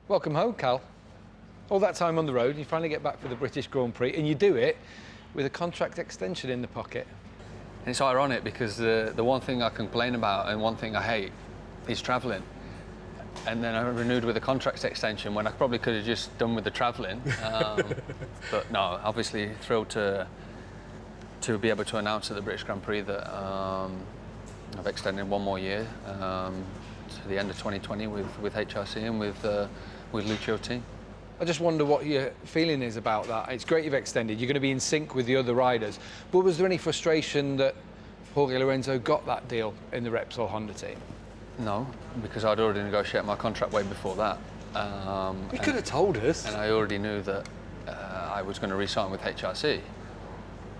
Welcome home, Cal. All that time on the road, you finally get back for the British Grand Prix, and you do it with a contract extension in the pocket. And it's ironic because the one thing I complain about and one thing I hate is travelling. And then I renewed with a contract extension when I probably could have just done with the travelling. But no, obviously thrilled to be able to announce at the British Grand Prix that I've extended one more year to the end of 2020 with HRC and with Lucio's team. I just wonder what your feeling is about that. It's great you've extended, you're going to be in sync with the other riders, but was there any frustration that Jorge Lorenzo got that deal in the Repsol Honda team? No, because I'd already negotiated my contract way before that. You could have told us. And I already knew that I was going to re-sign with HRC.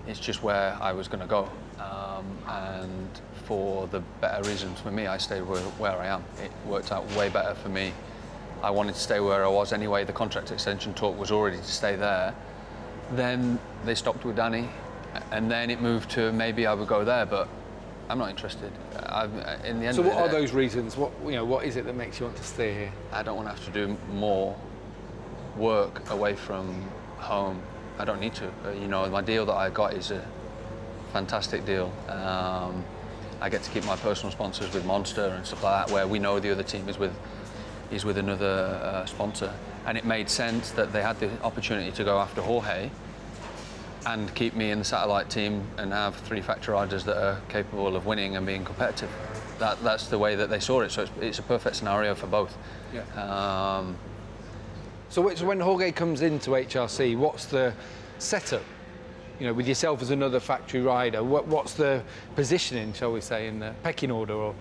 It's just where I was going to go. And for the better reasons for me, I stayed where I am. It worked out way better for me. I wanted to stay where I was anyway. The contract extension talk was already to stay there. Then they stopped with Danny, and then it moved to maybe I would go there, but I'm not interested. In the end. So what are those reasons? What is it that makes you want to stay here? I don't want to have to do more work away from home. I don't need to. My deal that I got is a fantastic deal. I get to keep my personal sponsors with Monster and stuff like that, where we know the other team is with another sponsor, and it made sense that they had the opportunity to go after Jorge and keep me in the satellite team and have 3 factory riders that are capable of winning and being competitive. That's the way that they saw it, so it's a perfect scenario for both. Yeah. So when Jorge comes into HRC, what's the setup? With yourself as another factory rider, what's the positioning, shall we say, in the pecking order? Or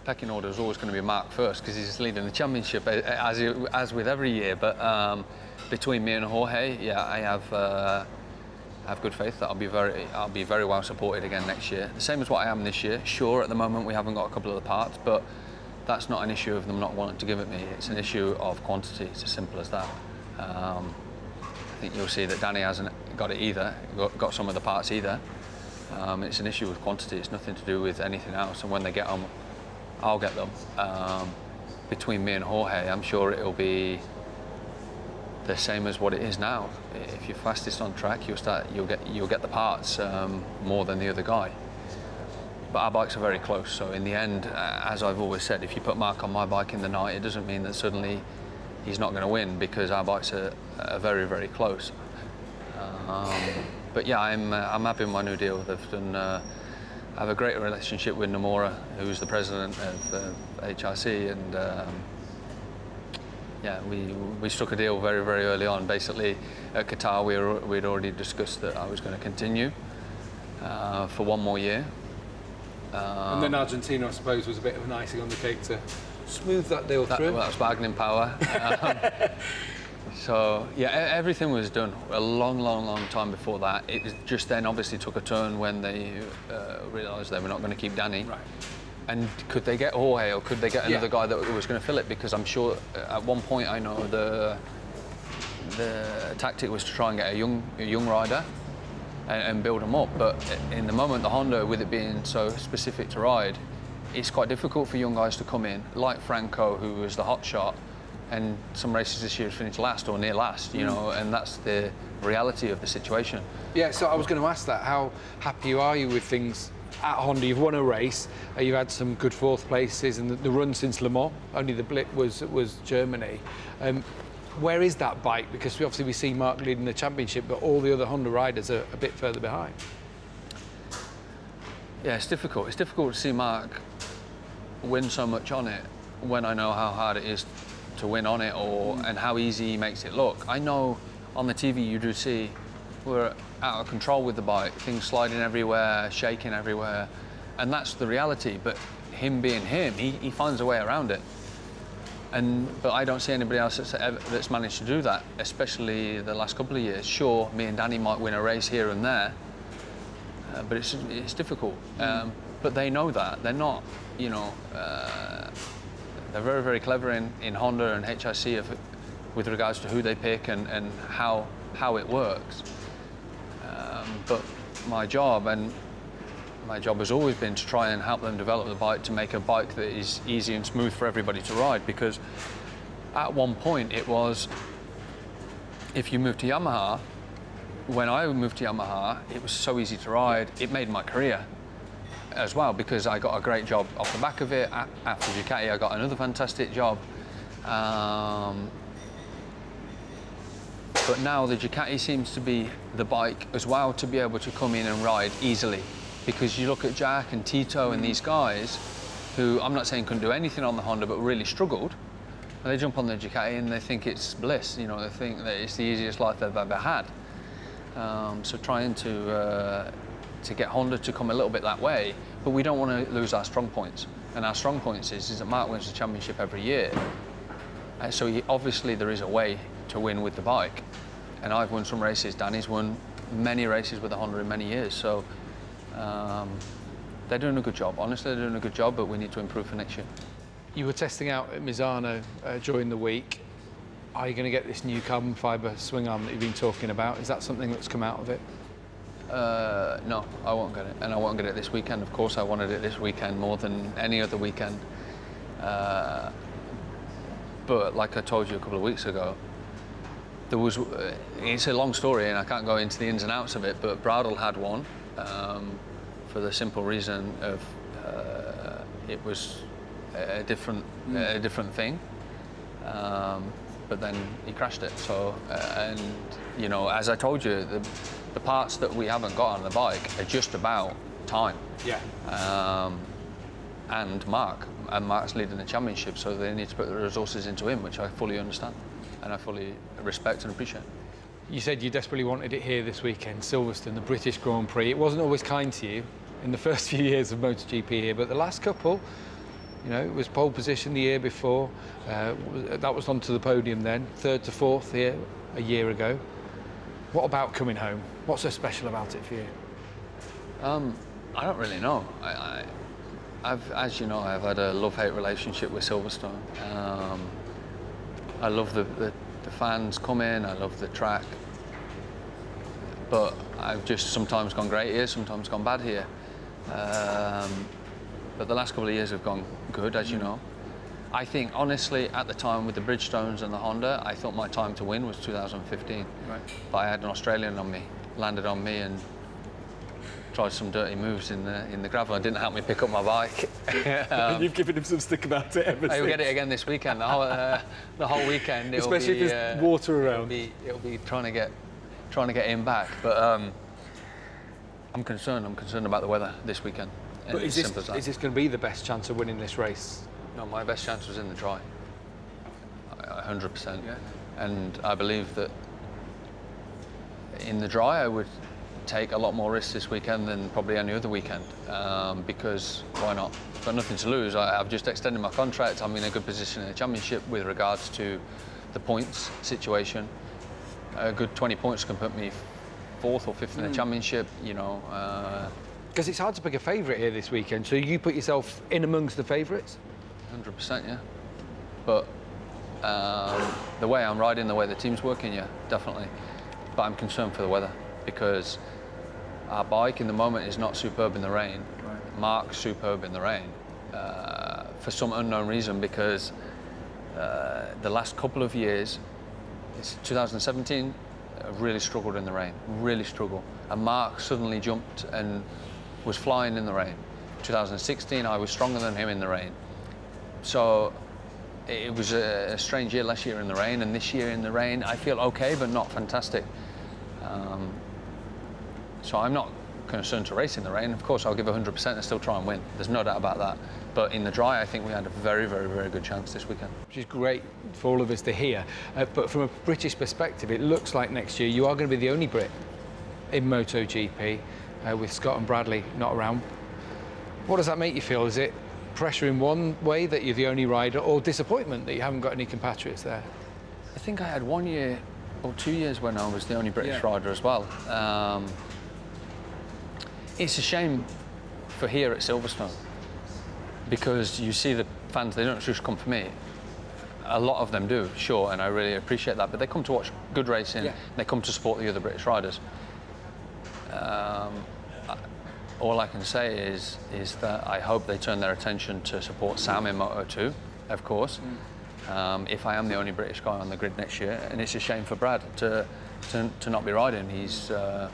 pecking order is always going to be Marc first because he's leading the championship as with every year. But between me and Jorge, yeah, I have good faith that I'll be very well supported again next year. The same as what I am this year. Sure, at the moment we haven't got a couple of the parts, but that's not an issue of them not wanting to give it me. It's an issue of quantity. It's as simple as that. I think you'll see that Danny hasn't got it either. Got some of the parts either. It's an issue with quantity. It's nothing to do with anything else. And when they get them, I'll get them. Between me and Jorge, I'm sure it'll be the same as what it is now. If you're fastest on track, you'll get the parts more than the other guy. But our bikes are very close. So in the end, as I've always said, if you put Marc on my bike in the night, it doesn't mean that suddenly he's not going to win, because our bikes are very, very close. But yeah, I'm happy with my new deal. They've done. I have a great relationship with Nomura, who's the president of HRC, and yeah, we struck a deal very, very early on. Basically, at Qatar, we'd already discussed that I was going to continue for one more year. And then Argentina, I suppose, was a bit of an icing on the cake to smooth that deal through. Well, that was bargaining power. So yeah, everything was done a long time before that. It just then obviously took a turn when they realised they were not going to keep Danny. Right. And could they get Jorge, or could they get another guy that was going to fill it? Because I'm sure at one point, I know the tactic was to try and get a young rider and build them up. But in the moment, the Honda, with it being so specific to ride, it's quite difficult for young guys to come in, like Franco, who was the hot shot, and some races this year finished last or near last, and that's the reality of the situation. Yeah, so I was going to ask that. How happy are you with things at Honda? You've won a race, you've had some good 4th places, and the run since Le Mans, only the blip was Germany. Where is that bike? Because we see Marc leading the championship, but all the other Honda riders are a bit further behind. Yeah, it's difficult. It's difficult to see Marc win so much on it when I know how hard it is to win on it, and how easy he makes it look. I know on the TV you do see we're out of control with the bike, things sliding everywhere, shaking everywhere, and that's the reality. But him being him, he finds a way around it. But I don't see anybody else that's managed to do that, especially the last couple of years. Sure, me and Danny might win a race here and there, but it's difficult. But they know that. They're not, they're very, very clever in Honda and HRC with regards to who they pick and how it works. But my job has always been to try and help them develop the bike to make a bike that is easy and smooth for everybody to ride, because at one point it was, if you moved to Yamaha, when I moved to Yamaha, it was so easy to ride. It made my career as well, because I got a great job off the back of it. After Ducati, I got another fantastic job. But now the Ducati seems to be the bike as well to be able to come in and ride easily. Because you look at Jack and Tito and these guys who, I'm not saying couldn't do anything on the Honda, but really struggled. And they jump on the Ducati and they think it's bliss, you know, they think that it's the easiest life they've ever had. So trying to get Honda to come a little bit that way, but we don't want to lose our strong points. And our strong points is that Marc wins the championship every year. So obviously there is a way to win with the bike. And I've won some races, Danny's won many races with the Honda in many years. So they're doing a good job. Honestly, they're doing a good job, but we need to improve for next year. You were testing out at Misano during the week. Are you going to get this new carbon fibre swing arm that you've been talking about? Is that something that's come out of it? No, I won't get it. And I won't get it this weekend. Of course, I wanted it this weekend more than any other weekend. But like I told you a couple of weeks ago, there was, it's a long story and I can't go into the ins and outs of it, but Bradl had one for the simple reason of it was a different thing. But then he crashed it. So, and you know, as I told you, the parts that we haven't got on the bike are just about time. Yeah. And Marc's leading the championship, so they need to put the resources into him, which I fully understand and I fully respect and appreciate. You said you desperately wanted it here this weekend, Silverstone, the British Grand Prix. It wasn't always kind to you in the first few years of MotoGP here, but the last couple, you know, it was pole position the year before. That was onto the podium then, 3rd to 4th here a year ago. What about coming home? What's so special about it for you? I don't really know. As you know, I've had a love-hate relationship with Silverstone. I love the fans coming, I love the track. But I've just sometimes gone great here, sometimes gone bad here. But the last couple of years have gone good, as you know. I think, honestly, at the time with the Bridgestones and the Honda, I thought my time to win was 2015. Right. But I had an Australian on me, landed on me and tried some dirty moves in the gravel and didn't help me pick up my bike. You've given him some stick about it ever since. You'll get it again this weekend, the whole weekend. Especially if there's water around. It'll be trying to get him back. But I'm concerned about the weather this weekend. But is this going to be the best chance of winning this race? No, my best chance was in the dry. 100%. Yeah. And I believe that in the dry I would take a lot more risks this weekend than probably any other weekend, because why not? I've got nothing to lose. I've just extended my contract. I'm in a good position in the championship with regards to the points situation. A good 20 points can put me 4th or 5th in the championship, you know. Because it's hard to pick a favourite here this weekend, so you put yourself in amongst the favourites? 100%, yeah. But the way I'm riding, the way the team's working, yeah, definitely. But I'm concerned for the weather, because our bike in the moment is not superb in the rain. Right. Marc's superb in the rain for some unknown reason, because the last couple of years, it's 2017, really struggled in the rain, really struggled. And Marc suddenly jumped and was flying in the rain. 2016, I was stronger than him in the rain. So it was a strange year last year in the rain, and this year in the rain, I feel okay, but not fantastic. So I'm not concerned to race in the rain. Of course, I'll give 100% and still try and win. There's no doubt about that. But in the dry, I think we had a very, very, very good chance this weekend. Which is great for all of us to hear. But from a British perspective, it looks like next year you are going to be the only Brit in MotoGP, with Scott and Bradley not around. What does that make you feel? Is it pressure in one way that you're the only rider, or disappointment that you haven't got any compatriots there? I think I had 1 year or 2 years when I was the only British rider as well. It's a shame for here at Silverstone, because you see the fans, they don't just come for me. A lot of them do, sure, and I really appreciate that, but they come to watch good racing, they come to support the other British riders. All I can say is that I hope they turn their attention to support Sam in Moto2, of course, if I am the only British guy on the grid next year. And it's a shame for Brad to not be riding. He's done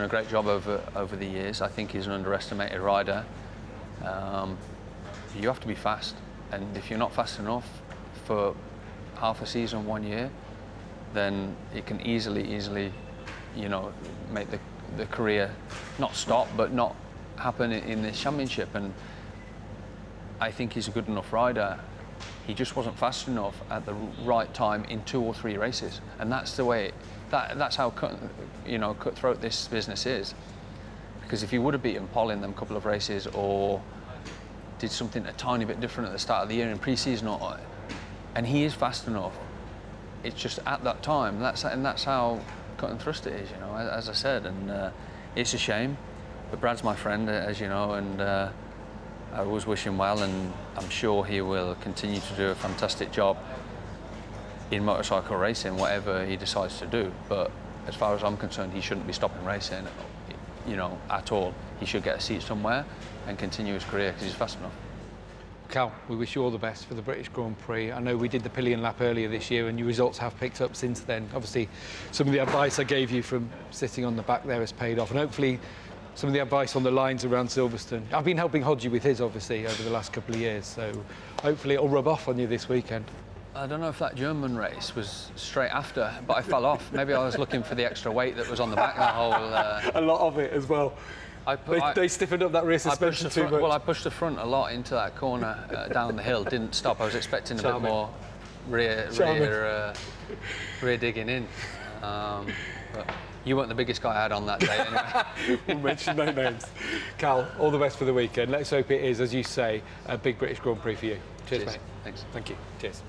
a great job over the years. I think he's an underestimated rider. You have to be fast, and if you're not fast enough for half a season, 1 year, then it can easily, you know, make the career not stop, but not happen in this championship. And I think he's a good enough rider. He just wasn't fast enough at the right time in 2 or 3 races, and that's the way. That's how cutthroat this business is. Because if he would have beaten Paul in them couple of races, or did something a tiny bit different at the start of the year in pre-season, and he is fast enough, it's just at that time. That's how cut and thrust it is, you know. As I said, and it's a shame. But Brad's my friend, as you know, and I always wish him well, and I'm sure he will continue to do a fantastic job in motorcycle racing, whatever he decides to do. But as far as I'm concerned, he shouldn't be stopping racing, you know, at all. He should get a seat somewhere and continue his career because he's fast enough. Cal, we wish you all the best for the British Grand Prix. I know we did the pillion lap earlier this year and your results have picked up since then. Obviously, some of the advice I gave you from sitting on the back there has paid off, and hopefully some of the advice on the lines around Silverstone. I've been helping Hodgie with his, obviously, over the last couple of years, so hopefully it'll rub off on you this weekend. I don't know if that German race was straight after, but I fell off. Maybe I was looking for the extra weight that was on the back of the whole... A lot of it as well. They stiffened up that rear suspension too much. Well, I pushed the front a lot into that corner down the hill. Didn't stop. I was expecting a bit more rear digging in. But you weren't the biggest guy I had on that day anyway. We'll mention no names. Cal, all the best for the weekend. Let's hope it is, as you say, a big British Grand Prix for you. Cheers, mate. Thanks. Thank you. Cheers.